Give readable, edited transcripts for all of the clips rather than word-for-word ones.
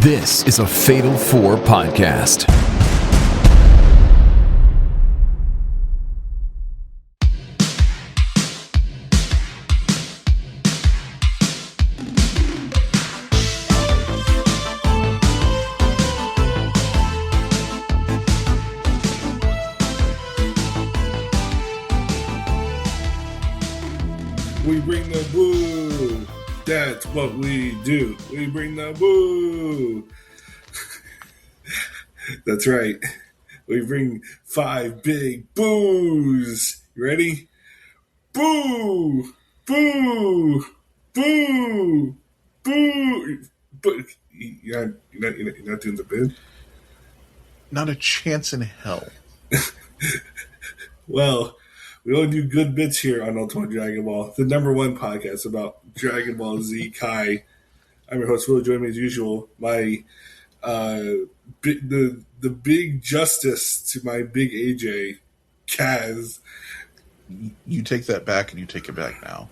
This is a Fatal 4 podcast. We bring the boo. That's what we do. We bring the boo. That's right. We bring 5 big boos. You ready? Boo! Boo! Boo! Boo! But you're not doing the bid? Not a chance in hell. Well, we only do good bits here on Ultimate Dragon Ball, the #1 podcast about Dragon Ball Z Kai. I'm your host, Will. Join me as usual. My the big justice to my big AJ, Kaz. You take that back, and you take it back now.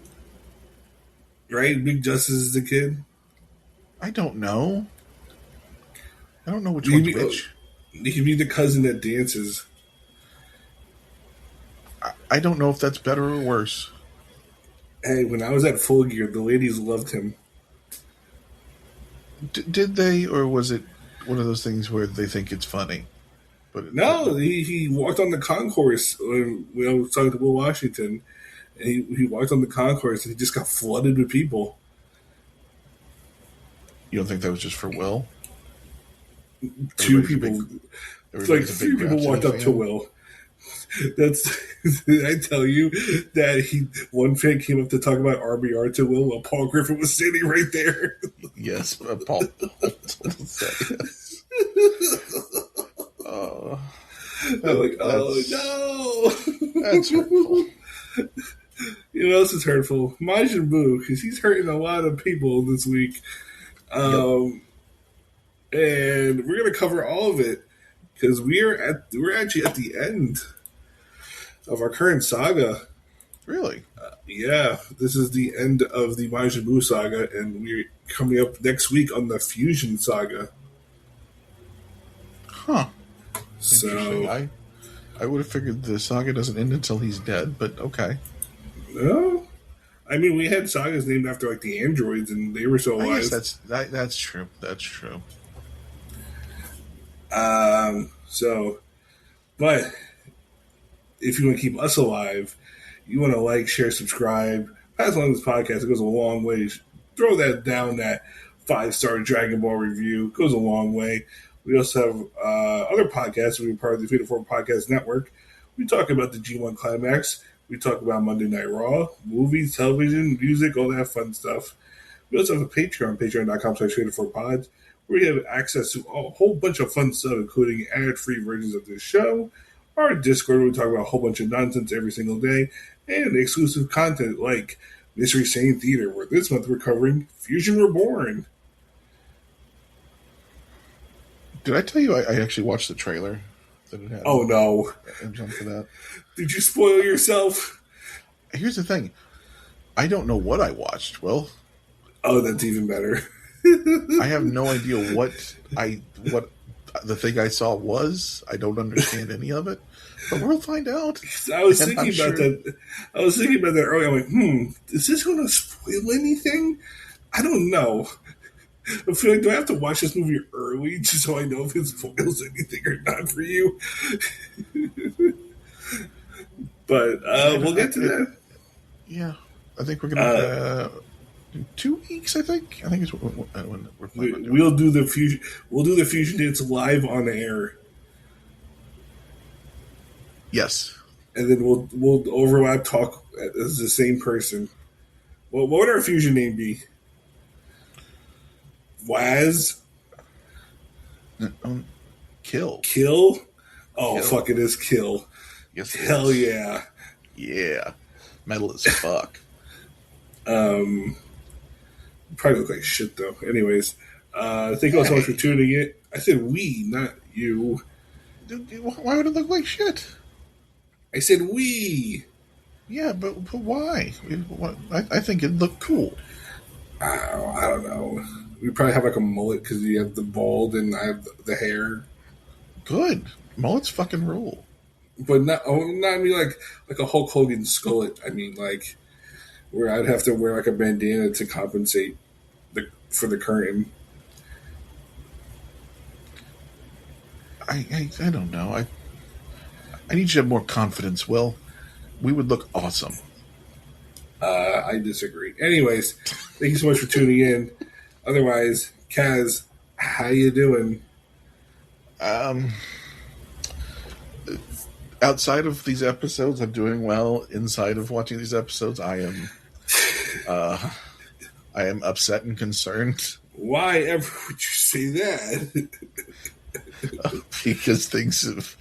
Right? Big justice is the kid. I don't know. I don't know which one's which. He can be the cousin that dances. I don't know if that's better or worse. Hey, when I was at Full Gear, the ladies loved him. Did they, or was it one of those things where they think it's funny? But No, he walked on the concourse when I was talking to Will Washington. And he walked on the concourse and he just got flooded with people. You don't think that was just for Will? Two people. It's like 3 people walked up to Will. That's. Did I tell you that one fan came up to talk about RBR to Will while Paul Griffin was sitting right there? Yes, Paul. I'm like, oh no! That's hurtful. You know, else is hurtful. Majin Buu, because he's hurting a lot of people this week. And we're going to cover all of it because we're actually at the end of our current saga. Really? Yeah, this is the end of the Majin Buu saga, and we're coming up next week on the Fusion saga. Huh. So I would have figured the saga doesn't end until he's dead, but okay. No, I mean we had sagas named after like the androids, and they were so alive. I guess that's true. That's true. But if you want to keep us alive, you want to like, share, subscribe, pass along this podcast. It goes a long way. Throw that down, that 5-star Dragon Ball review. It goes a long way. We also have other podcasts. We're part of the Fatal 4 Podcast Network. We talk about the G1 Climax. We talk about Monday Night Raw, movies, television, music, all that fun stuff. We also have a Patreon, patreon.com/Fatal4Pods, where you have access to a whole bunch of fun stuff, including ad-free versions of this show, our Discord, where we talk about a whole bunch of nonsense every single day, and exclusive content like Mystery Sane Theater, where this month we're covering Fusion Reborn. Did I tell you I actually watched the trailer that it had? Oh, no. For that. Did you spoil yourself? Here's the thing. I don't know what I watched, Will. Oh, that's even better. I have no idea what the thing I saw was. I don't understand any of it, but we'll find out. I was thinking about that. I was thinking about that earlier. I'm like, is this going to spoil anything? I don't know. I feel like, do I have to watch this movie early just so I know if it spoils anything or not for you? But we'll get to that. Yeah, I think we're gonna 2 weeks. I think it's when we're planning. We'll do the fusion. We'll do the fusion dance live on air. Yes, and then we'll overlap talk as the same person. Well, what would our fusion name be? Waz? Kill. Kill? Oh, Kill. Fuck, it is Kill. Yes, hell yeah. Yeah. Metal as fuck. Probably look like shit, though. Anyways, thank you all so much for tuning in. I said we, not you. Why would it look like shit? I said we. Yeah, but why? I think it looked cool. I don't know. We probably have like a mullet because you have the bald and I have the hair. Good. Mullets fucking rule. But not I mean like a Hulk Hogan skullet. I mean like where I'd have to wear like a bandana to compensate for the curtain. I don't know. I need you to have more confidence, Will. We would look awesome. I disagree. Anyways, thank you so much for tuning in. Otherwise, Kaz, how you doing? Outside of these episodes, I'm doing well. Inside of watching these episodes, I am upset and concerned. Why ever would you say that? Because things have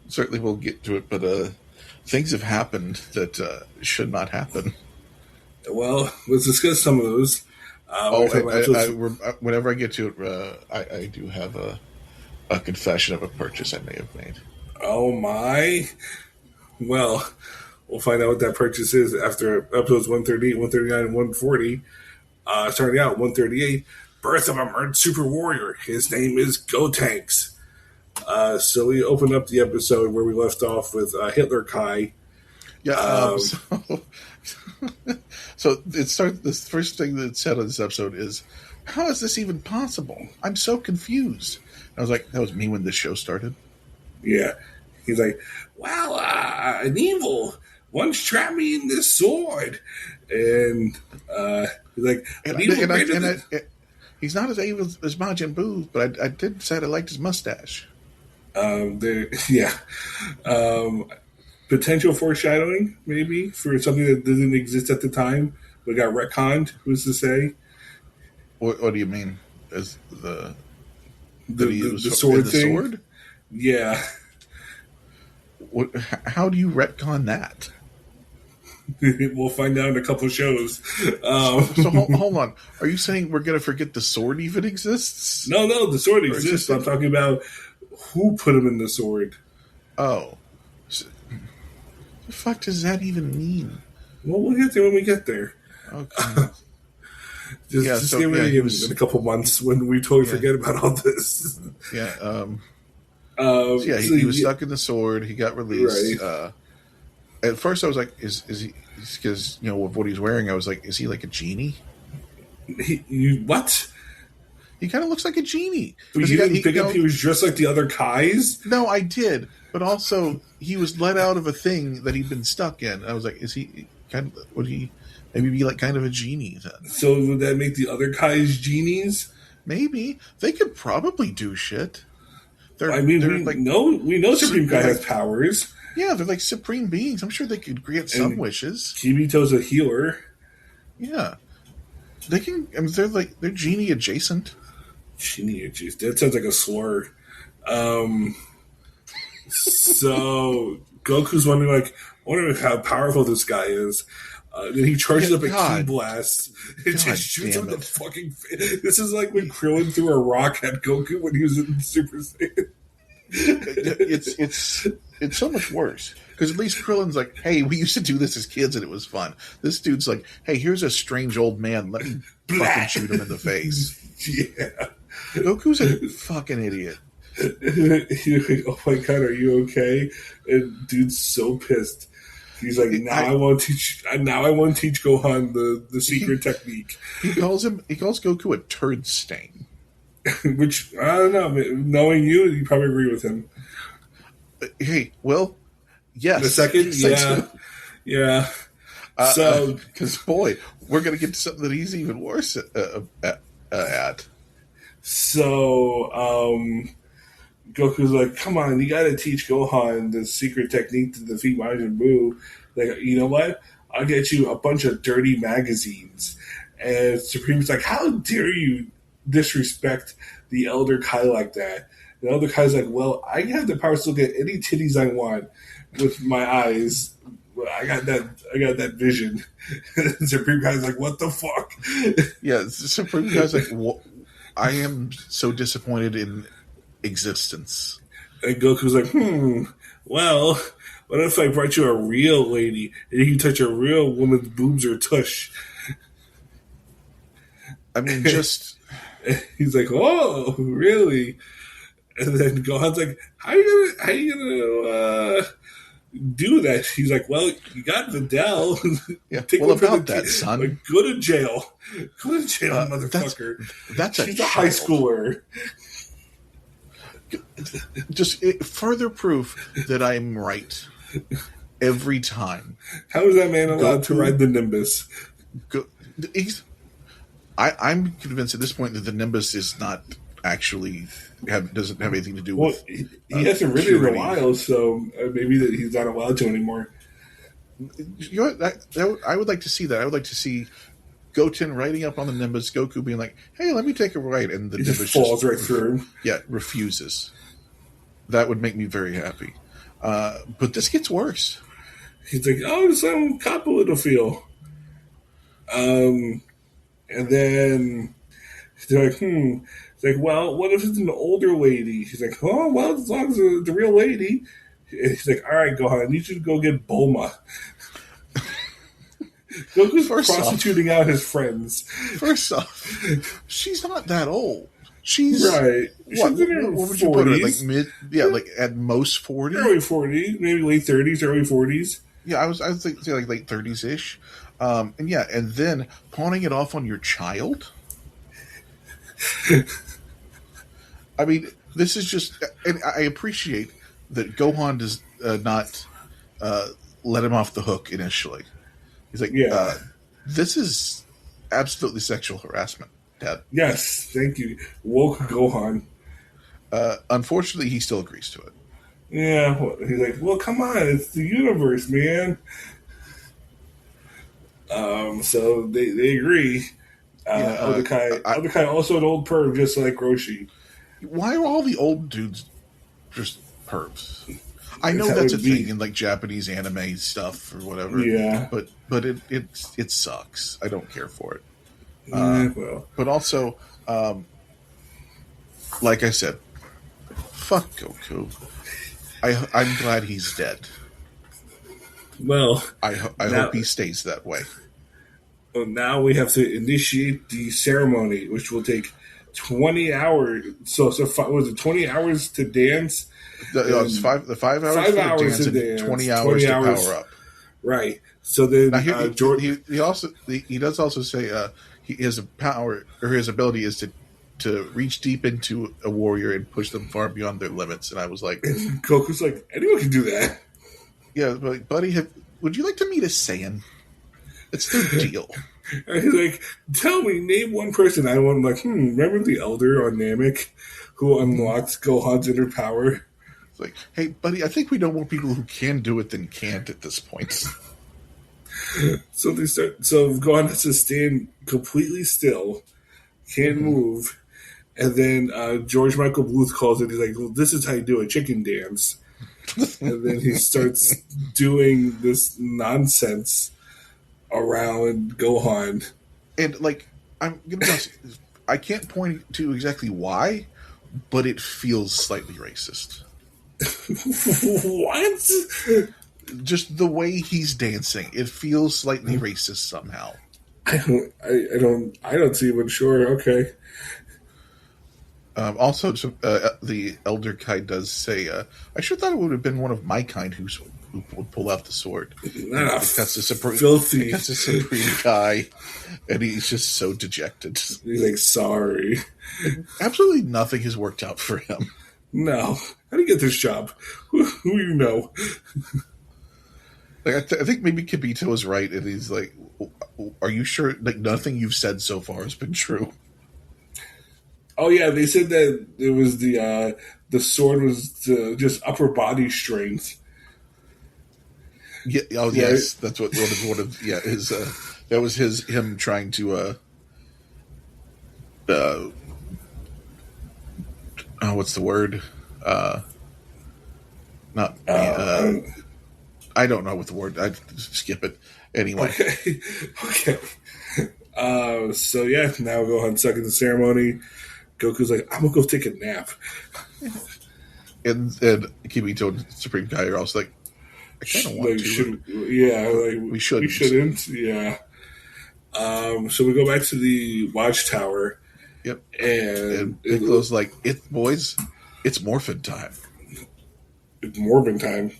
certainly we'll get to it, but things have happened that should not happen. Well, let's discuss some of those. Whenever I get to it, I do have a confession of a purchase I may have made. Oh my! Well, we'll find out what that purchase is after episodes 138, 139, and 140. Starting out 138, Birth of a Merged Super Warrior. His name is Gotenks. So we opened up the episode where we left off with Hitler Kai. Yeah. So it starts. The first thing that's said on this episode is, "How is this even possible? I'm so confused." I was like, "That was me when this show started." Yeah, he's like, "Well, an evil once trapped me in this sword," and he's like, "He's not as evil as Majin Buu, but I did say I liked his mustache." Potential foreshadowing, maybe, for something that didn't exist at the time, but got retconned. Who's to say? What do you mean? As the sword thing? Sword? Yeah. How do you retcon that? We'll find out in a couple shows. So hold on. Are you saying we're going to forget the sword even exists? No, the sword exists. I'm talking about who put him in the sword. Oh. The fuck does that even mean? Well, we'll get there when we get there. Okay. Just get ready in a couple months when we totally forget about all this. Yeah. He was stuck in the sword. He got released. Right. At first, I was like, "Is he?" Because of what he's wearing, I was like, "Is he like a genie?" What? He kind of looks like a genie. But you didn't pick up he was dressed like the other Kais? No, I did. But also, he was let out of a thing that he'd been stuck in. I was like, "Is he would he maybe be like kind of a genie then?" So would that make the other Kais genies? Maybe they could probably do shit. We know Supreme Kai has powers. Yeah, they're like supreme beings. I'm sure they could grant some wishes. Kibito's a healer. Yeah, they can. I mean, they're genie adjacent. Genie adjacent. That sounds like a slur. So Goku's wondering, I wonder how powerful this guy is. Then he charges up a ki blast. It just shoots him in the fucking face. This is like when Krillin threw a rock at Goku when he was in Super Saiyan. It's so much worse because at least Krillin's like, "Hey, we used to do this as kids and it was fun." This dude's like, "Hey, here's a strange old man. Let me fucking shoot him in the face." Yeah, Goku's a fucking idiot. Oh my god, are you okay? And dude's so pissed. He's like, I want to teach Gohan the secret technique. He calls Goku a turd stain. Which, I don't know. Knowing you probably agree with him. Hey, Will? Yes. The second? Yeah. So, because, boy, we're going to get to something that he's even worse at. So, Goku's like, come on, you got to teach Gohan the secret technique to defeat Majin Buu. Like, you know what? I'll get you a bunch of dirty magazines. And Supreme's like, how dare you disrespect the Elder Kai like that? The Elder Kai's like, well, I have the power to look at any titties I want with my eyes. I got that vision. Supreme Kai's like, what the fuck? Yeah, Supreme Kai's like, I am so disappointed in existence. And Goku's like, well, what if I brought you a real lady and you can touch a real woman's boobs or tush? I mean, just he's like, "Oh, really?" And then Gohan's like, "How you gonna do that?" He's like, "Well, you got Videl. Yeah. Well, about that, son. Like, go to jail, motherfucker. She's a high schooler." Just further proof that I'm right every time. How is that man allowed to ride the Nimbus? I'm convinced at this point that the Nimbus is not actually doesn't have anything to do with. He hasn't ridden in a while, so maybe that he's not allowed to anymore. You know, I would like to see that. I would like to see Goten riding up on the Nimbus, Goku being like, "Hey, let me take a ride," and the Nimbus falls right through him. Yeah, refuses. That would make me very happy. But this gets worse. He's like, "Oh, some cop a little feel." And then they're like, It's like, well, what if it's an older lady? He's like, oh, well, as long as it's a real lady. And he's like, all right, Gohan, I need you to go get Bulma. Goku's prostituting out his friends. First off, she's not that old. She's right. What would you put her? Like like at most 40, early 40s, maybe late 30s, early 40s. Yeah, I was thinking like late 30s ish. And then pawning it off on your child. I mean, this is just, and I appreciate that Gohan does not let him off the hook initially. He's like, this is absolutely sexual harassment, Dad. Yes, thank you. Woke Gohan. Unfortunately, he still agrees to it. Yeah, he's like, well, come on, it's the universe, man. So they agree. Elder Kai also an old perv, just like Roshi. Why are all the old dudes just pervs? I know that's a thing in like Japanese anime stuff or whatever. Yeah, but it sucks. I don't care for it. But also, like I said, fuck Goku. I'm glad he's dead. Well, I hope he stays that way. Well, now we have to initiate the ceremony, which will take 20 hours. So was it 20 hours to dance? It's 5 hours. 5 hours to dance. 20 hours to power up. Right. So then he does also say his power or his ability is to reach deep into a warrior and push them far beyond their limits. And I was like, and Goku's like, anyone can do that. Yeah, but buddy, would you like to meet a Saiyan? It's their deal. And he's like, tell me, name one person. I want, like, remember the Elder on Namek who unlocked Gohan's inner power? It's like, hey, buddy, I think we know more people who can do it than can't at this point. So Gohan has to stand completely still, can't move, and then George Michael Bluth calls it. He's like, well, this is how you do a chicken dance. And then he starts doing this nonsense around Gohan. And, like, I'm going to be honest, I can't point to exactly why, but it feels slightly racist. What? Just the way he's dancing, it feels slightly racist somehow. I don't see it, sure, okay. Also, the Elder Kai does say, I sure thought it would have been one of my kind who would pull out the sword. That's the Supreme Kai, and he's just so dejected. He's like, sorry. Absolutely nothing has worked out for him. No. How do you get this job? Who you know? Like, I think maybe Kibito is right, and he's like, are you sure? Like, nothing you've said so far has been true. Oh yeah, they said that it was the sword was just upper body strength. Yeah. Oh yes, that's what one of his that was him trying to what's the word? I don't know what the word. I skip it anyway. Okay. So yeah, now we'll go ahead and suck in the ceremony. Goku's like, I'm gonna go take a nap. And Kibito and Supreme Kai are also like, I kind of want to. We shouldn't. Yeah. So we go back to the watchtower. Yep. And Piccolo's like, boys, it's morphin time. It's Morbin time.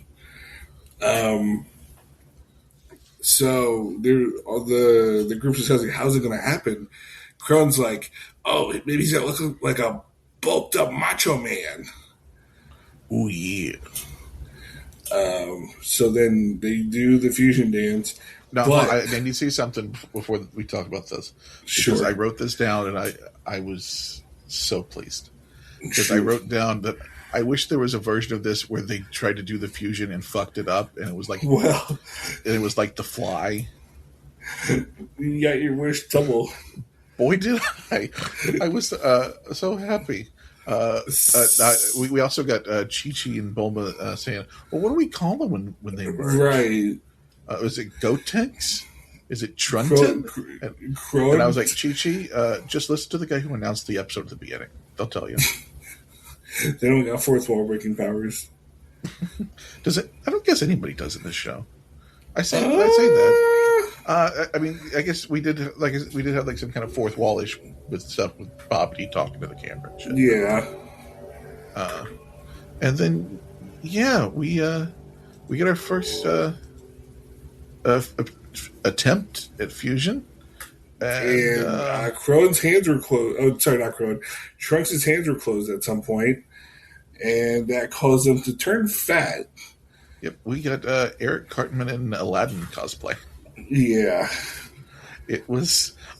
So all the group's discussing how's it going to happen. Kron's like, oh, maybe he's going to look like a bulked up macho man. Oh yeah. So then they do the fusion dance. No, I need to say something before we talk about this. Because I wrote this down and I was so pleased. Because I wrote down that I wish there was a version of this where they tried to do the fusion and fucked it up, and it was like, The Fly. You got your wish double. Boy, did I! I was so happy. We also got Chi-Chi and Bulma saying, "Well, what do we call them when they merge?" Right? Is it Gotenks? Is it Trunton? And I was like, Chi-Chi, just listen to the guy who announced the episode at the beginning. They'll tell you. They don't got fourth wall breaking powers. Does it? I don't guess anybody does in this show. I say that. I mean, I guess we did have like some kind of fourth wall-ish with stuff with Bobbity talking to the camera and shit. Yeah. And then, we get our first attempt at fusion. And Kron's hands were closed. Oh, sorry, not Kron. Trunks' hands were closed at some point, and that caused him to turn fat. Yep, we got Eric Cartman in Aladdin cosplay. Yeah.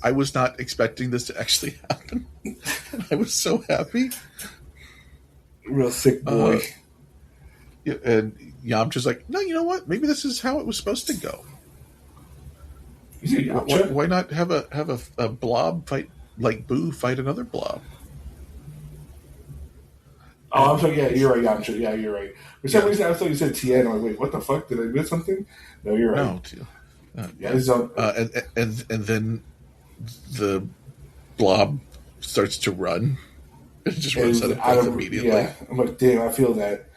I was not expecting this to actually happen. I was so happy. Real thick boy. And Yamcha's like, no, you know what? Maybe this is how it was supposed to go. Why not have a blob fight, like Boo fight another blob? Oh, I'm sorry. Yeah, you're right, Yamcha. Yeah, you're right. For some reason, I thought you said Tien. I'm like, wait, what the fuck? Did I miss something? No, you're right. No, and then the blob starts to run. It just runs out of breath immediately. Yeah, I'm like, damn, I feel that.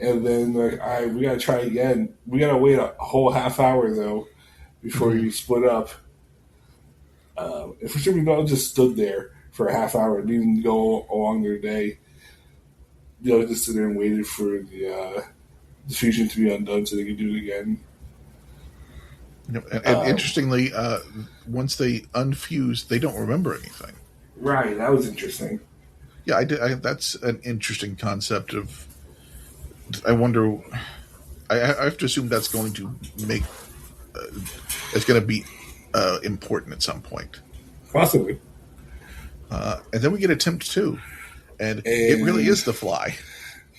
And then like, all right, we gotta try again. We gotta wait a whole half hour though before you split up. And for some reason, I just stood there for a half hour and didn't go along their day. Just stood there and waited for the fusion to be undone so they could do it again. And interestingly, once they unfuse, they don't remember anything. Right, that was interesting. Yeah, that's an interesting concept of. I wonder. I have to assume that's going to make. It's going to be important at some point. Possibly. And then we get attempt 2, and it really is the Fly.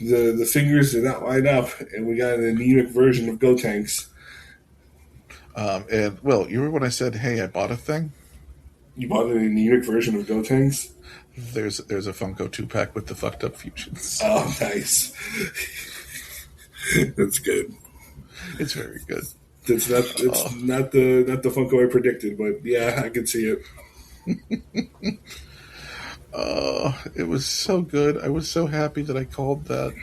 The fingers did not line up, and we got an anemic version of Gotenks. And well, you remember when I said, "Hey, I bought a thing"? You bought an anemic version of Gotenks? There's a Funko 2-pack with the fucked up fusions. Oh, nice. That's good. It's very good. It's not the Funko I predicted, but yeah, I can see it. It was so good. I was so happy that I called that.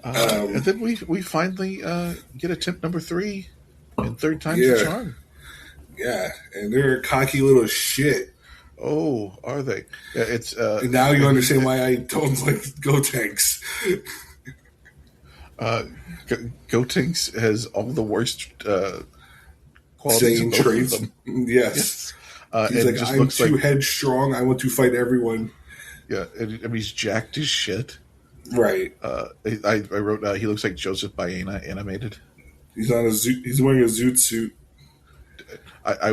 And then we finally get attempt number 3, and third time's the charm. Yeah, and they're a cocky little shit. Oh, are they? Yeah, it's. And now you understand why I don't like Gotenks. Gotenks has all the worst qualities of both traits. Of them. Yes. He's like, I'm too headstrong. I want to fight everyone. Yeah, and he's jacked as shit. Right. I wrote he looks like Joseph Baena animated. He's on he's wearing a zoot suit. I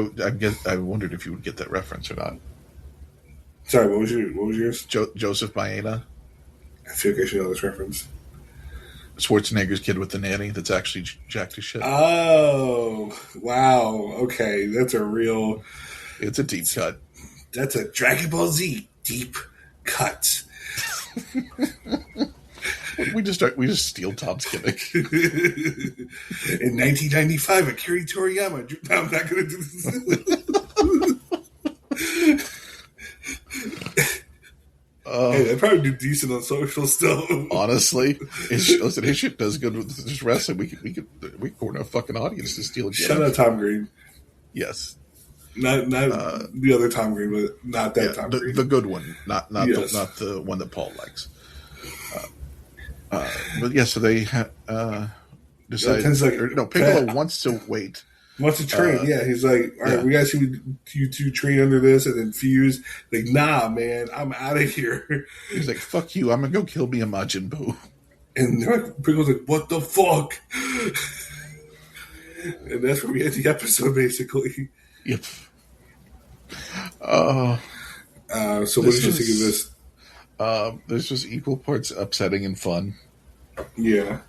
wondered if you would get that reference or not. Sorry, what was yours? Joseph Baena. I feel like I should know this reference. Schwarzenegger's kid with the nanny that's actually jacked as shit. Oh, wow. Okay, that's a real... It's a deep cut. That's a Dragon Ball Z deep cut. We just steal Tom's gimmick. In 1995, Akira Toriyama... No, I'm not going to do this. Hey, they probably do decent on social still. Honestly, listen, his shit does good with just wrestling. We could corner a fucking audience to steal a gimmick. Shout out Tom Green. Yes. Not the other Tom Green, but not that Tom Green. The good one, not yes. not the one that Paul likes. But yeah, so they decided. Piccolo wants to wait. Wants to train, He's like, all right, we got you two train under this and then fuse. Like, nah, man, I'm out of here. He's like, fuck you, I'm gonna go kill me a Majin Buu. And Piccolo's like, what the fuck? And that's where we end the episode, basically. Yep. So what did you think of this? This was equal parts upsetting and fun. Yeah.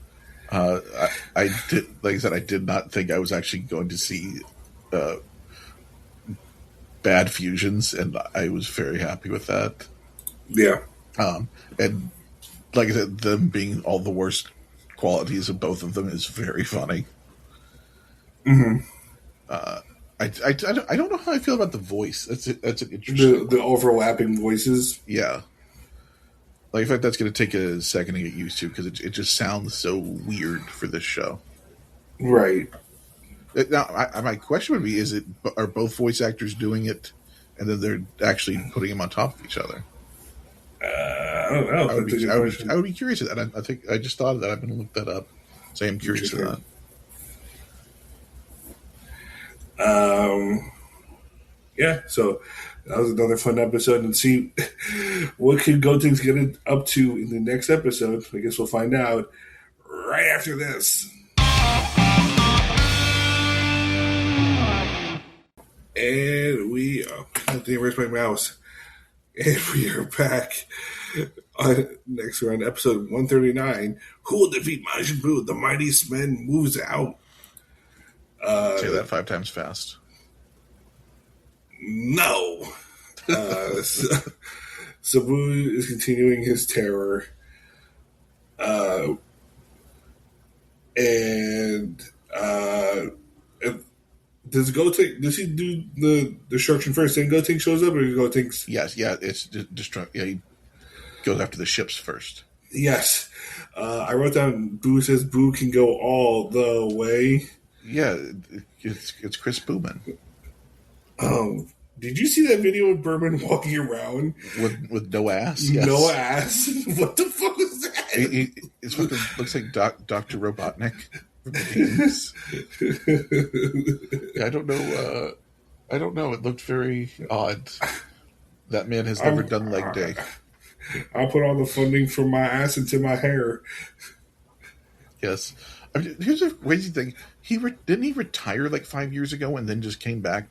I did, like I said, I did not think I was actually going to see bad fusions, and I was very happy with that. Yeah. And like I said, them being all the worst qualities of both of them is very funny. Mm-hmm. I don't know how I feel about the voice. That's an interesting the overlapping voices. Yeah. Like, in fact, that's going to take a second to get used to because it just sounds so weird for this show. Right. Now, my question would be: are both voice actors doing it, and then they're actually putting them on top of each other? I don't know. I would be curious of that. I think I just thought of that. I'm going to look that up. So I'm curious of that. Yeah, so that was another fun episode, and see what can Gotenks get up to in the next episode. I guess we'll find out right after this. And I think where's my mouse? And we are back. Next we're on episode 139. Who will defeat Majin Buu? The mightiest man moves out. Say that 5 times fast. No. Sabu is continuing his terror. Does he do the destruction first? Then Gotenks shows up, or Gotenks? Yes, it's destruct. Yeah, he goes after the ships first. Yes. I wrote down Boo says Boo can go all the way. Yeah, it's Chris Booman. Did you see that video of Berman walking around with no ass? Yes. No ass. What the fuck was that? It's fucking looks like Dr. Robotnik. I don't know. I don't know. It looked very odd. That man has never done leg day. I'll put all the funding from my ass into my hair. Yes. I mean, here's a crazy thing. Didn't he retire like 5 years ago and then just came back?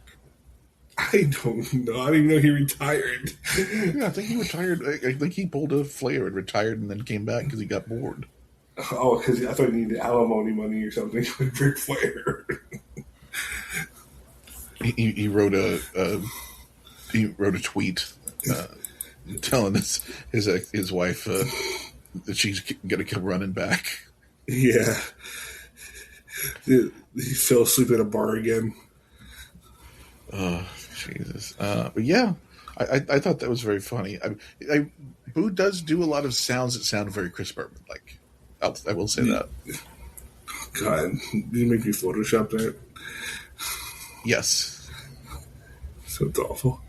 I don't know. I didn't even know he retired. Yeah, I think he retired. I think he pulled a Flair and retired and then came back because he got bored. Oh, because I thought he needed alimony money or something with Ric Flair. He wrote a tweet telling his wife that she's gonna come running back. Yeah, he fell asleep at a bar again. Oh, Jesus. But yeah, I thought that was very funny. Boo does do a lot of sounds that sound very Chris Berman like. I will say that. God, did you make me Photoshop that? Yes. So it's awful.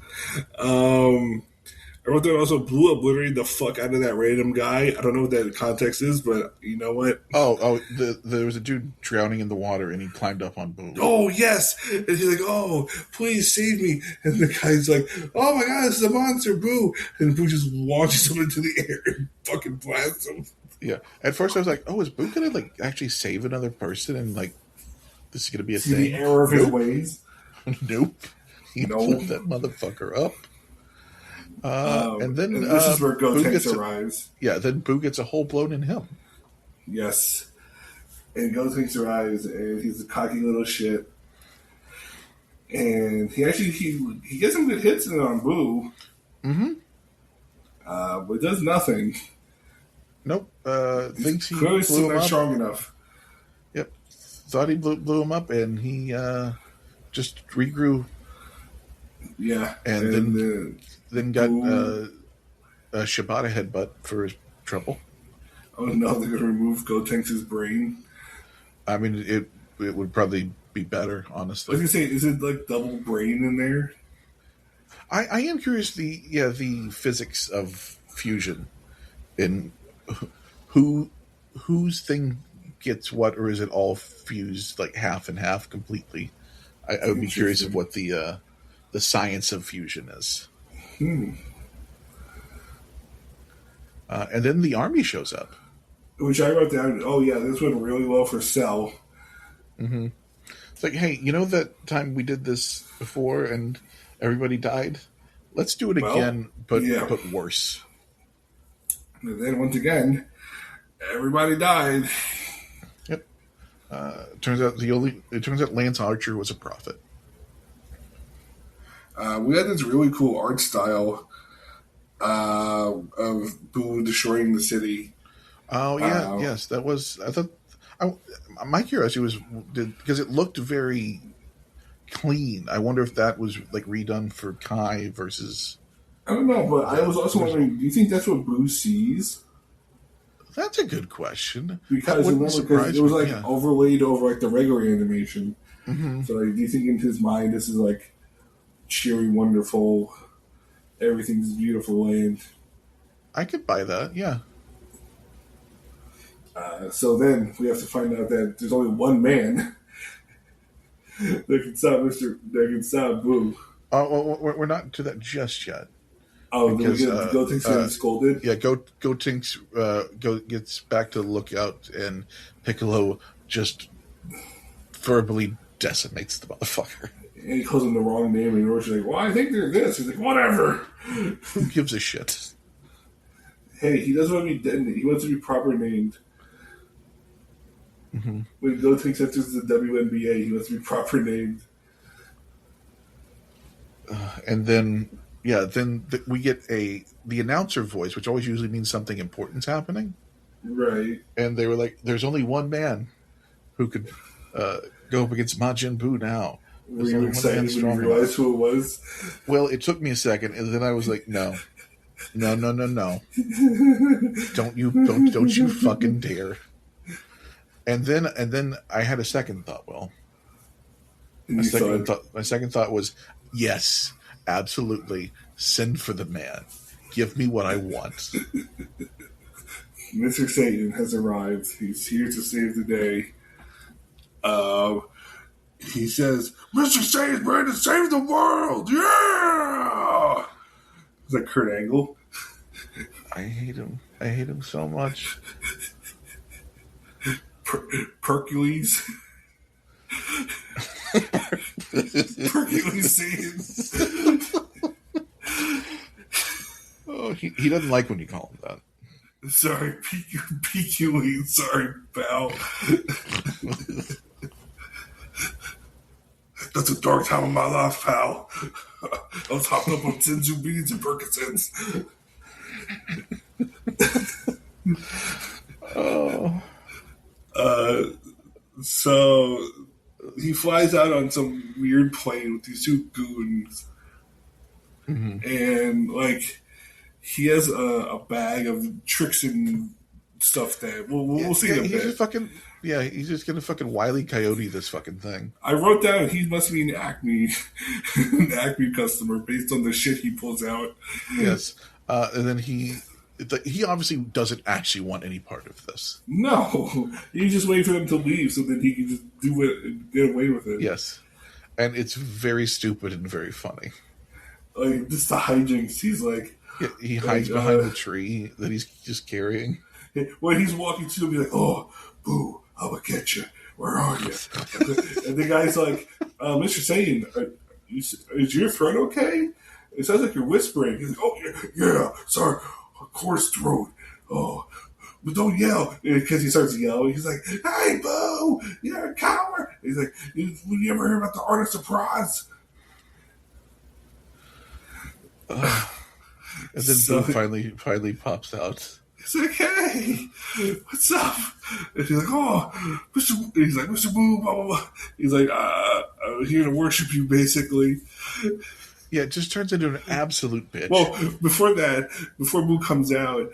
I wrote that also Blue obliterated the fuck out of that random guy. I don't know what that context is, but you know what? There was a dude drowning in the water, and he climbed up on Boo. Oh, yes! And he's like, oh, please save me. And the guy's like, oh my god, this is a monster, Boo! And Boo just launches him into the air and fucking blasts him. Yeah. At first I was like, oh, is Boo gonna like actually save another person and like this is gonna be a thing? The error of his ways? Nope. He blew that motherfucker up. And this is where Gotenks arrives. Yeah, then Boo gets a hole blown in him. Yes. And Gotenks arrives, and he's a cocky little shit. And he gets some good hits in on Boo. Mm-hmm. But does nothing. Nope. Thinks he clearly blew him up. Strong enough. Yep. Thought he blew him up, and he just regrew. Yeah. And then got Shibata headbutt for his trouble. Oh no, they're going to remove Gotenks' brain. I mean, it would probably be better, honestly. I was going to say, is it like double brain in there? I am curious the physics of fusion in whose thing gets what, or is it all fused like half and half completely? I would be curious of what the science of fusion is. And then the army shows up, which I wrote down. Oh yeah, this went really well for Cell. Mm-hmm. It's like, hey, you know that time we did this before and everybody died? Let's do it again, but worse. And then once again, everybody died. Yep. Turns out Lance Archer was a prophet. We had this really cool art style of Boo destroying the city. Oh yeah, yes, that was. I thought. My curiosity was because it looked very clean. I wonder if that was like redone for Kai versus. I don't know, but I was also wondering, do you think that's what Boo sees? That's a good question. Because it was like overlaid over like the regular animation. Mm-hmm. So like, do you think in his mind this is like cheery, wonderful, everything's beautiful land? I could buy that, yeah. So then we have to find out that there's only one man that can stop Boo. Well, we're not to that just yet. Oh, because Gotenks getting scolded? Yeah, Gotenks gets back to the lookout, and Piccolo just verbally decimates the motherfucker. And he calls him the wrong name, and Orochi's like, well, I think they're this. He's like, whatever. Who gives a shit? Hey, he doesn't want to be dead. He wants to be proper named. Mm-hmm. When Gotenks enters the WNBA, he wants to be proper named. And then... Yeah, then we get the announcer voice, which always usually means something important's happening. Right. And they were like, there's only one man who could go up against Majin Buu now. Were you excited when you realized who it was? Well, it took me a second, and then I was like, no. Don't you fucking dare. And then I had a second thought, my second thought was, yes, absolutely. Send for the man. Give me what I want. Mr. Satan has arrived. He's here to save the day. He says, Mr. Satan's ready to save the world. Yeah! Is that Kurt Angle? I hate him. I hate him so much. Hercules. Hercules Satan. Oh, he doesn't like when you call him that. Sorry, PQ. Sorry, pal. That's a dark time of my life, pal. I was hopped up on Senzu beans and Percocets. So he flies out on some weird plane with these two goons. Mm-hmm. And, like, he has a bag of tricks and stuff that we'll see in a bit. He's just gonna fucking Wile E. Coyote this fucking thing. I wrote down he must be an Acme customer based on the shit he pulls out. Yes. And then he obviously doesn't actually want any part of this. No. He's just waiting for them to leave so that he can just do it and get away with it. Yes. And it's very stupid and very funny. Like, just the hijinks. He's like... Yeah, he hides behind the tree that he's just carrying. When he's walking to him, he's like, oh, Boo, I'm going to get you. Where are you? And the guy's like, Mr. Satan, is your throat okay? It sounds like you're whispering. He's like, oh, yeah, sorry, coarse throat. Oh, but don't yell. Because he starts yelling. He's like, hey, Boo, you're a coward. He's like, you ever hear about the art of surprise? And then Boo finally pops out. He's like, hey, what's up? And she's like, oh, Mr. Boo, blah, blah, blah. He's like, I'm here to worship you, basically. Yeah, it just turns into an absolute bitch. Well, before Boo comes out,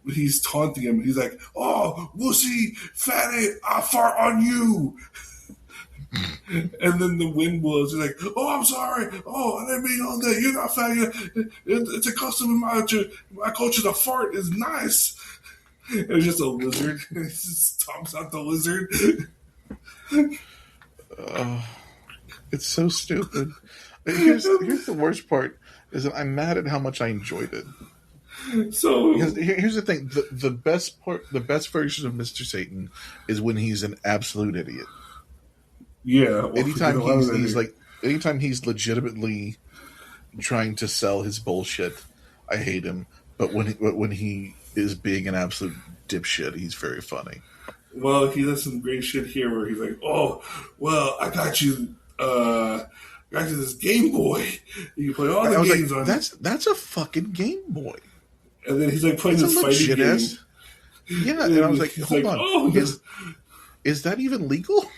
he's taunting him. He's like, "Oh, wussy, fatty, I fart on you." And then the wind blows. He's like, "Oh, I'm sorry. Oh, I didn't mean all that. You're not fat. It's a custom in my culture. The fart is nice." And it's just a lizard. He just stomps out the lizard. It's so stupid. Here's the worst part: is that I'm mad at how much I enjoyed it. So because here's the thing: the best version of Mr. Satan is when he's an absolute idiot. Yeah. Well, anytime he's legitimately trying to sell his bullshit, I hate him. But when he is being an absolute dipshit, he's very funny. Well, he does some great shit here where he's like, "Oh, well, I got you this Game Boy. You can play all the games on it." That's a fucking Game Boy. And then he's like playing this fighting game. Yeah, and I was like, hold on. Oh, is that even legal?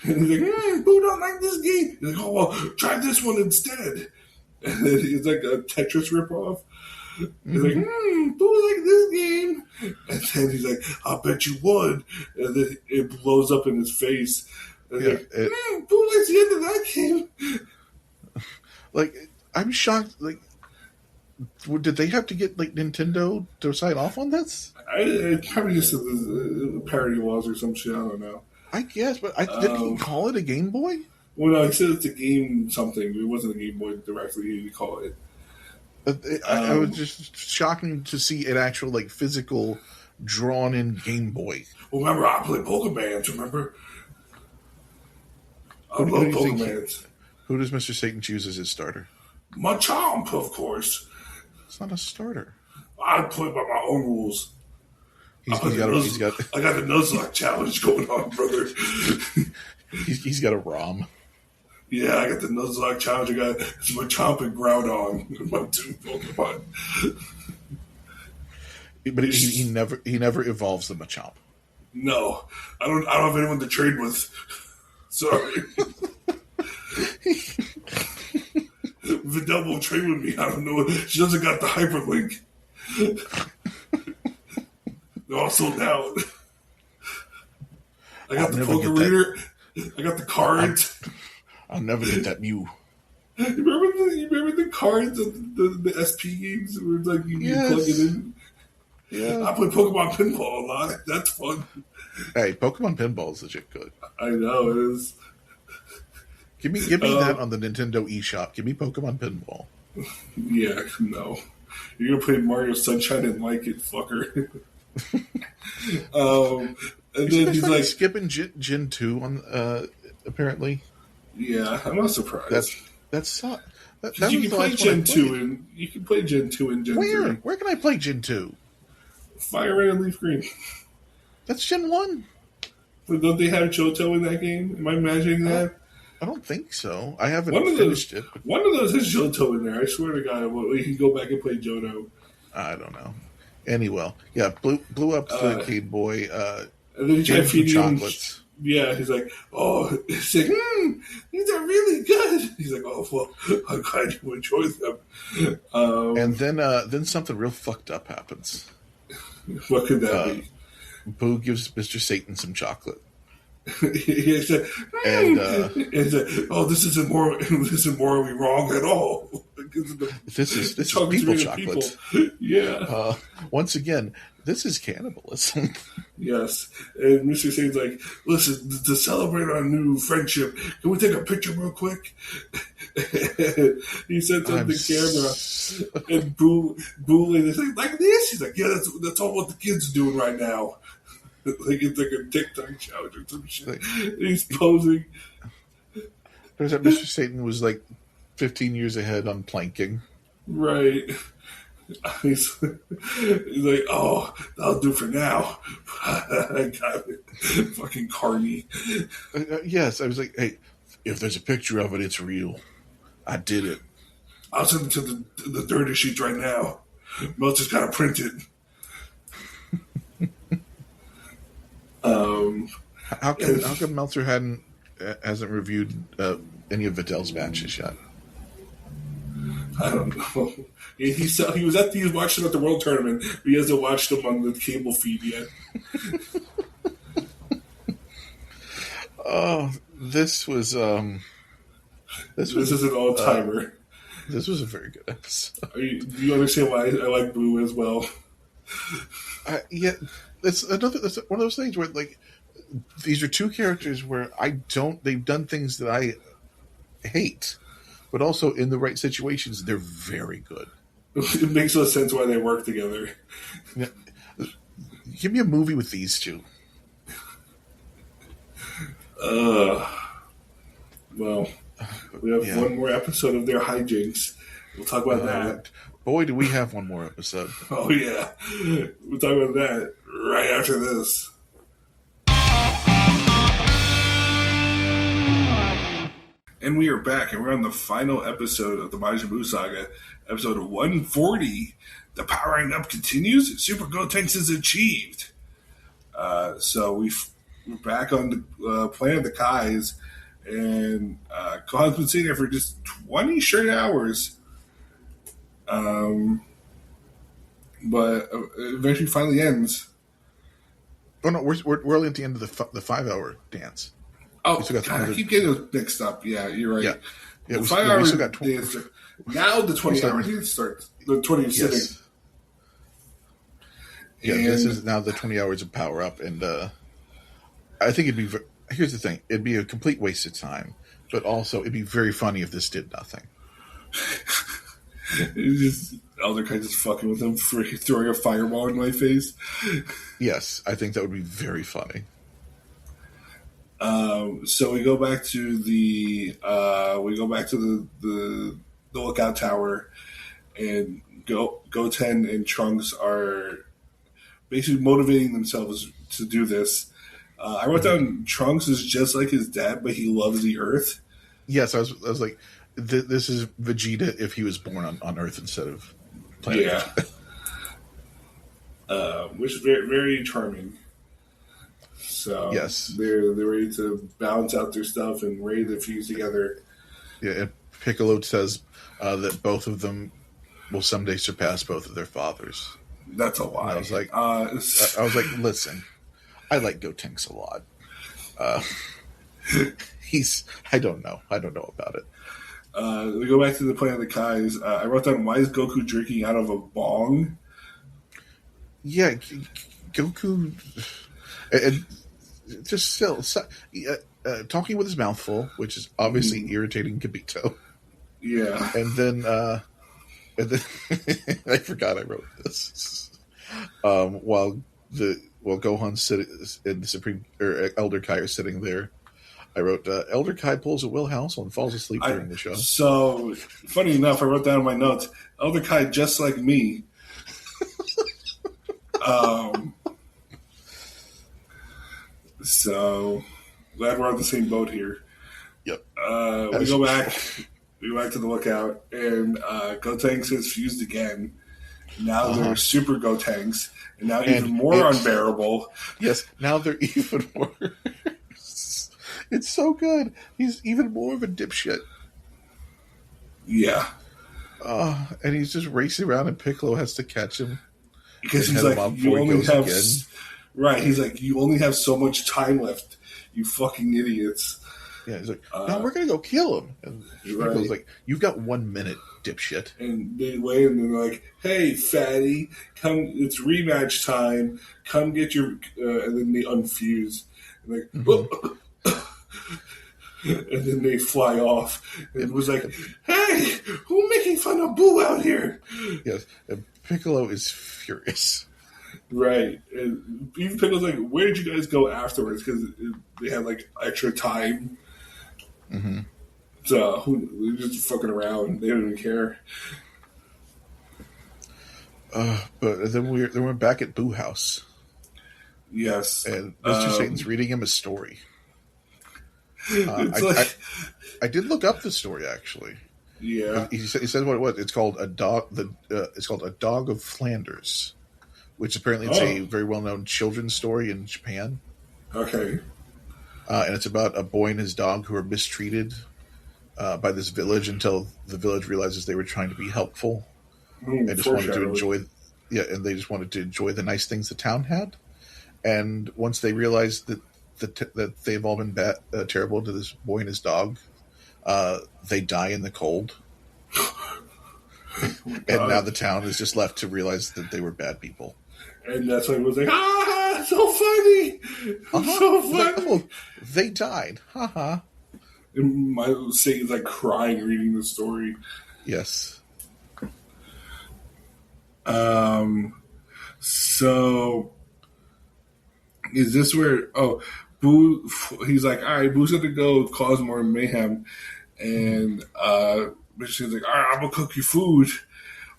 And he's like, Boo don't like this game. He's like, "Oh, well, try this one instead." And then he's like a Tetris ripoff. He's like, Boo like this game. And then he's like, "I'll bet you would." And then it blows up in his face. And Boo likes the end of that game. Like, I'm shocked. Like, did they have to get like Nintendo to sign off on this? It probably just parody laws or some shit. I don't know. I guess, but didn't he call it a Game Boy? Well, no, he said it's a game something. It wasn't a Game Boy directly. He didn't call it. I was just shocking to see an actual like physical drawn-in Game Boy. Well, remember, I played Pokemans. Remember, I love Pokemans. Who does Mr. Satan choose as his starter? Machamp, of course. It's not a starter. I play by my own rules. I got the Nuzlocke challenge going on, brother. he's got a ROM. Yeah, I got the Nuzlocke challenge. I got Machamp and Groudon. My two Pokemon. But he never evolves the Machamp. No, I don't have anyone to trade with. Sorry. Videl won't trade with me. I don't know. She doesn't got the hyperlink. They're all sold out. I got the poker reader. I got the cards. I'll never get that Mew. You remember the cards of the SP games where it's like you plug it in? Yeah. I play Pokemon Pinball a lot. That's fun. Hey, Pokemon Pinball is legit good. I know it is. Give me that on the Nintendo eShop. Give me Pokemon Pinball. Yeah, no. You're gonna play Mario Sunshine and like it, fucker. And then he's like skipping Gen 2 on apparently. Yeah, I'm not surprised. That's you can play Gen 2 and you can play Gen 2 and Gen 3. Where can I play Gen 2? Fire Red and Leaf Green. That's Gen 1. But don't they have Johto in that game? Am I imagining that? I don't think so. I haven't finished it. One of those has Johto in there. I swear to God, you can go back and play Johto. I don't know. Anyway, yeah, blew up the Game Boy. And then he tried feeding chocolates. Yeah, he's like, oh, he's like, these are really good. He's like, oh, well, I'm glad you enjoy them. And then something real fucked up happens. What could that be? Boo gives Mr. Satan some chocolate. He said, oh, this isn't morally wrong at all. This is people chocolate. Yeah. Once again, this is cannibalism. Yes. And Mr. Satan's like, listen, to celebrate our new friendship, can we take a picture real quick? He sent on the camera, and Boo is like this. He's like, yeah, that's all what the kids are doing right now. Like it's like a TikTok challenge or some shit. He's posing. There's that Mr. Satan was like 15 years ahead on planking. Right. He's like, oh, that'll do for now. I got it. Fucking Carney. Yes, I was like, hey, if there's a picture of it, it's real. I did it. I'll send it to the dirty sheets right now. Mel's just gotta print it. How come Meltzer hadn't hasn't reviewed any of Vidal's matches yet. I don't know. He was watching them at the World Tournament, but he hasn't watched them on the cable feed yet. Oh, this was an all timer. This was a very good episode. Do you understand why I like Boo as well? Yeah, that's one of those things where like these are two characters where they've done things that I hate, but also in the right situations they're very good. It makes no sense why they work together. Yeah. Give me a movie with these two. Well, we have one more episode of their hijinks. We'll talk about that. Boy, do we have one more episode. Oh, yeah. We'll talk about that right after this. And we are back, and we're on the final episode of the Majin Buu Saga, episode 140. The powering up continues. Super Gotenks is achieved. So we're back on the planet of the Kais, and Gohan's been sitting there for just 20 straight hours. But eventually finally ends. Oh no, we're only at the end of the 5-hour dance. Oh, God, I keep getting those mixed up. Yeah, you're right. Yeah, the 5-hour dance. Now the 20-hour dance starts. The 20 sitting. Yes. Yeah, this is now the 20 hours of power up, and I think it'd be. Here's the thing: it'd be a complete waste of time, but also it'd be very funny if this did nothing. It's just Elder Kai just fucking with him for throwing a fireball in my face. Yes, I think that would be very funny. So we go back to the lookout tower, and Goten and Trunks are basically motivating themselves to do this. I wrote down Trunks is just like his dad, but he loves the Earth. Yes, I was like, this is Vegeta if he was born on Earth instead of planet Earth. Which is very, very charming. So yes, they're ready to balance out their stuff and ready to fuse together. Yeah, and Piccolo says that both of them will someday surpass both of their fathers. That's a lie. And I was like, listen, I like Gotenks a lot. I don't know about it. We go back to the planet of the Kais. I wrote down, why is Goku drinking out of a bong? Yeah, Goku, and just still talking with his mouth full, which is obviously irritating Kibito. Yeah, and then I forgot I wrote this. While Gohan and the Supreme or Elder Kai are sitting there, I wrote Elder Kai pulls a Will House and falls asleep during the show. So funny enough, I wrote down in my notes, Elder Kai just like me. So glad we're on the same boat here. Yep. We go back to the lookout, and Gotenks has fused again. Now they're Super Gotenks, and now even more unbearable. Yes, now they're even worse. It's so good. He's even more of a dipshit. Yeah. And he's just racing around, and Piccolo has to catch him. Because he's like, you only have... Right, he's like, you only have so much time left, you fucking idiots. Yeah, he's like, no, we're going to go kill him. And Piccolo's like, you've got 1 minute, dipshit. And they wait, and they're like, hey, fatty, come, it's rematch time, come get your... and then they unfuse. And and then they fly off. And it was like, hey, who's making fun of Boo out here? Yes, and Piccolo is furious. Right. And even Piccolo's like, where did you guys go afterwards? Because they had, like, extra time. Mm-hmm. So, they're just fucking around. They don't even care. But then we're back at Boo House. Yes. And Mr. Satan's reading him a story. I did look up the story, actually. Yeah. He said what it was. It's called a dog. It's called A Dog of Flanders, which apparently it's a very well known children's story in Japan. Okay. and it's about a boy and his dog who are mistreated by this village until the village realizes they were trying to be helpful and just wanted to enjoy. Yeah, and they just wanted to enjoy the nice things the town had. And once they realized that they've all been terrible to this boy and his dog, they die in the cold. And now the town is just left to realize that they were bad people. And that's why it was like, so funny! So funny! Like, oh, they died. Haha. And my Satan's like crying reading the story. Yes. So is this where Boo, he's like, all right, Boo's gonna go cause more mayhem, and Michigan's like, all right, I'm gonna cook your food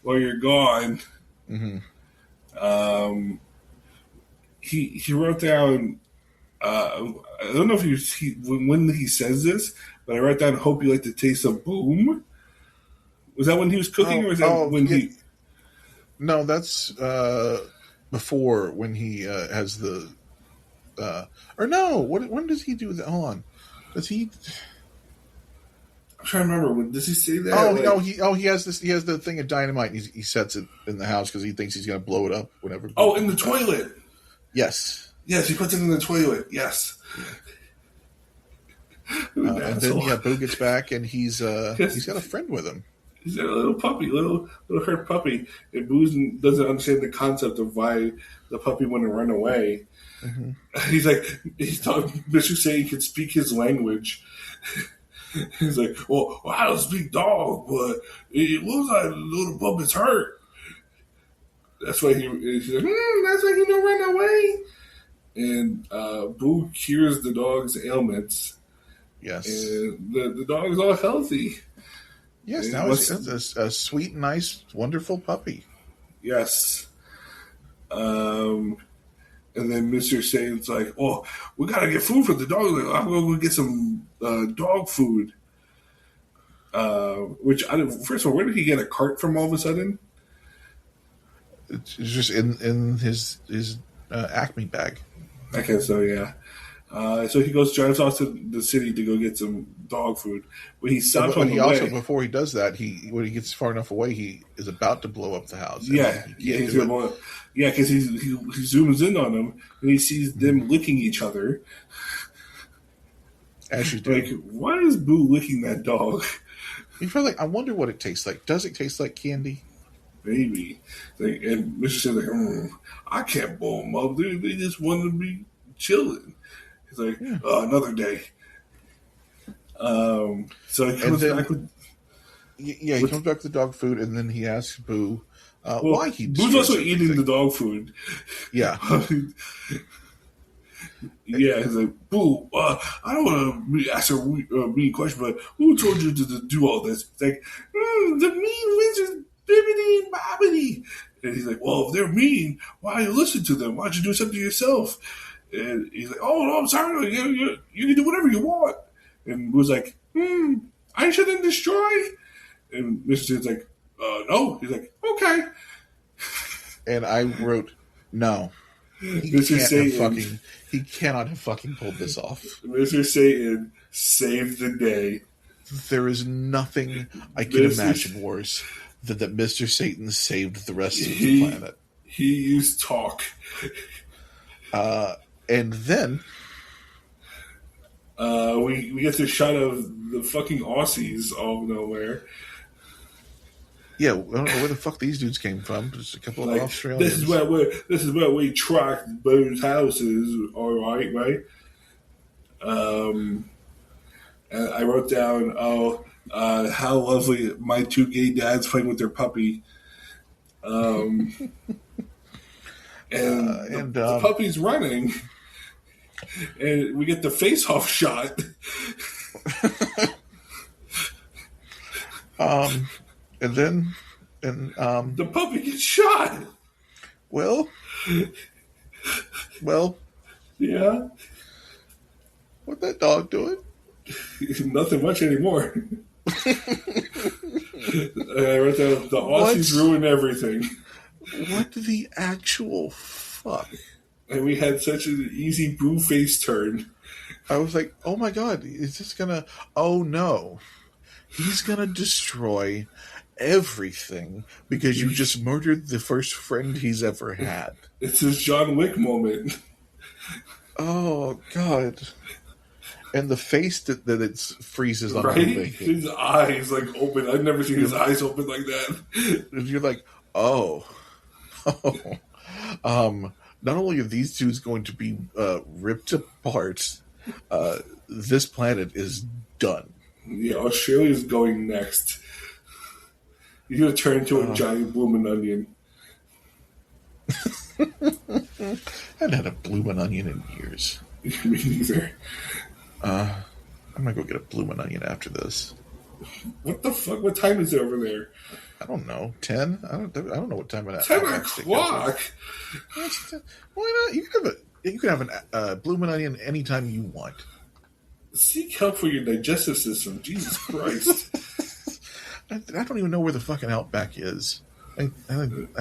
while you're gone. Mm-hmm. He wrote down, I don't know if when he says this, but I wrote down, hope you like the taste of boom. Was that when he was cooking, or was that when he? No, that's before, when he has the. Or no, when does he do that? Hold on, does he? I'm trying to remember. Does he say that? He has this. He has the thing of dynamite. And he sets it in the house because he thinks he's going to blow it up whenever. Oh, in the toilet. Yes. Yes, he puts it in the toilet. Yes. And then Boo gets back, and he's got a friend with him. He's got a little puppy, little hurt puppy, and Boo doesn't understand the concept of why the puppy wouldn't run away. Mm-hmm. He's thought Mr. Say he could speak his language. He's like, well, I don't speak dog, but it looks like the little puppy's hurt. That's why he's like, that's why he don't run away. And Boo cures the dog's ailments. Yes. And the dog is all healthy. Yes, and now it's a sweet, nice, wonderful puppy. Yes. And then Mr. Satan's like, oh, we got to get food for the dog. Like, I'm going to go get some dog food. First of all, where did he get a cart from all of a sudden? It's just in his Acme bag. I guess so, yeah. So he drives off to the city to go get some dog food. But he stops on the way. Also, before he does that, when he gets far enough away, he is about to blow up the house. He's going to blow up. Yeah, because he zooms in on them and he sees them licking each other. As you do. Like, why is Boo licking that dog? He's probably like, I wonder what it tastes like. Does it taste like candy? Maybe. And Mr. Says like, I can't blow them up. They just want to be chilling. He's like, another day. So he comes back with... Yeah, he comes back with the dog food, and then he asks Boo why he... Boo's also eating the dog food. Yeah. Yeah, he's like, Boo, I don't want to ask a mean question, but who told you to do all this? It's like, the mean wizards, bibbity and bobbity. And he's like, well, if they're mean, why you listen to them? Why don't you do something yourself? And he's like, oh, no, I'm sorry. You can do whatever you want. And Boo's like, I shouldn't destroy. And Mr. Sid's like, no. He's like, okay. And I wrote, no. He cannot have fucking pulled this off. Mr. Satan saved the day. There is nothing I can imagine worse than that Mr. Satan saved the rest of the planet. He used talk. And then we get this shot of the fucking Aussies all nowhere. Yeah, I don't know where the fuck these dudes came from. Just a couple of Australians. This is where we tracked Boo's houses. All right. And I wrote down, how lovely my two gay dads playing with their puppy. And the puppy's running, and we get the face-off shot. And then, the puppy gets shot. Well, yeah. What that dog doing? Nothing much anymore. I wrote down, the Aussies ruined everything. What the actual fuck? And we had such an easy Boo face turn. I was like, oh my god, is this gonna? Oh no, he's gonna destroy everything because you just murdered the first friend he's ever had. It's his John Wick moment. Oh god. And the face that it freezes on right? moving. His eyes like open. I've never seen his eyes open like that. And you're like, oh. Not only are these dudes going to be ripped apart, this planet is done. Yeah, Australia's going next. He's going to turn into a giant blooming onion. I haven't had a blooming onion in years. Me neither. I'm gonna go get a blooming onion after this. What the fuck? What time is it over there? I don't know. 10? I don't know what time it is. 10 o'clock? Why not? You can have a blooming onion anytime you want. Seek help for your digestive system. Jesus Christ. I don't even know where the fucking Outback is. I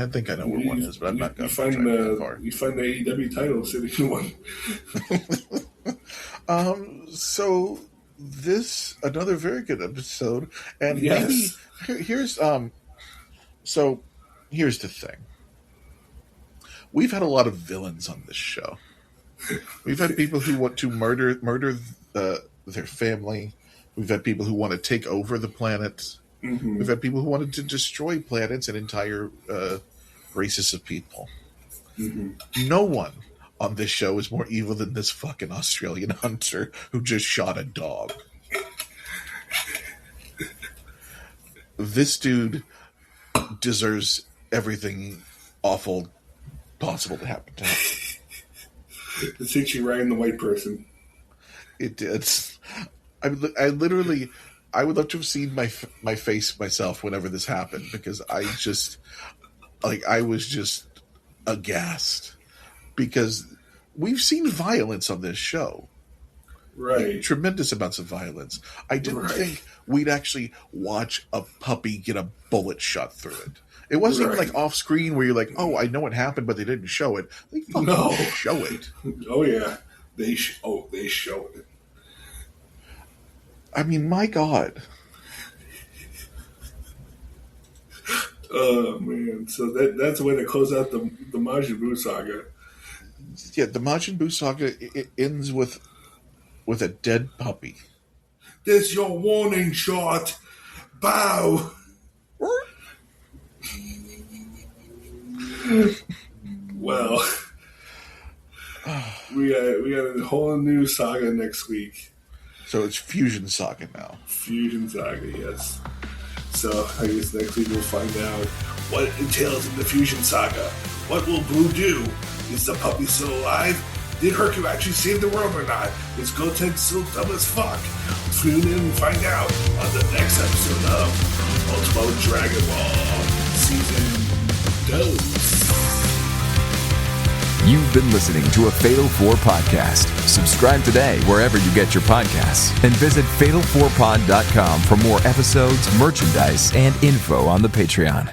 think I know where one is, but I'm not going to try that far. You find the AEW title sitting in one. So another very good episode, and yes. maybe here's the thing. We've had a lot of villains on this show. We've had people who want to murder their family. We've had people who want to take over the planet. Mm-hmm. We've had people who wanted to destroy planets and entire races of people. Mm-hmm. No one on this show is more evil than this fucking Australian hunter who just shot a dog. This dude deserves everything awful possible to happen to him. It takes you right in the white person. It did. I literally, I would love to have seen my face myself whenever this happened, because I was just aghast, because we've seen violence on this show. Right. Like, tremendous amounts of violence. I didn't think we'd actually watch a puppy get a bullet shot through it. It wasn't even like off screen where you're like, oh, I know what happened, but they didn't show it. They fucking show it. Oh yeah, they show it. I mean, my God. Oh man! So that's the way to close out the Majin Buu saga. Yeah, the Majin Buu saga it ends with a dead puppy. This your warning shot. Bow. Well, we got a whole new saga next week. So it's Fusion Saga now. Fusion Saga, yes. So I guess next week we'll find out what entails in the Fusion Saga. What will Blue do? Is the puppy still alive? Did Hercule actually save the world or not? Is Goten still dumb as fuck? Tune in and find out on the next episode of Ultimate Dragon Ball Season 2. You've been listening to a Fatal 4 podcast. Subscribe today wherever you get your podcasts and visit fatal4pod.com for more episodes, merchandise, and info on the Patreon.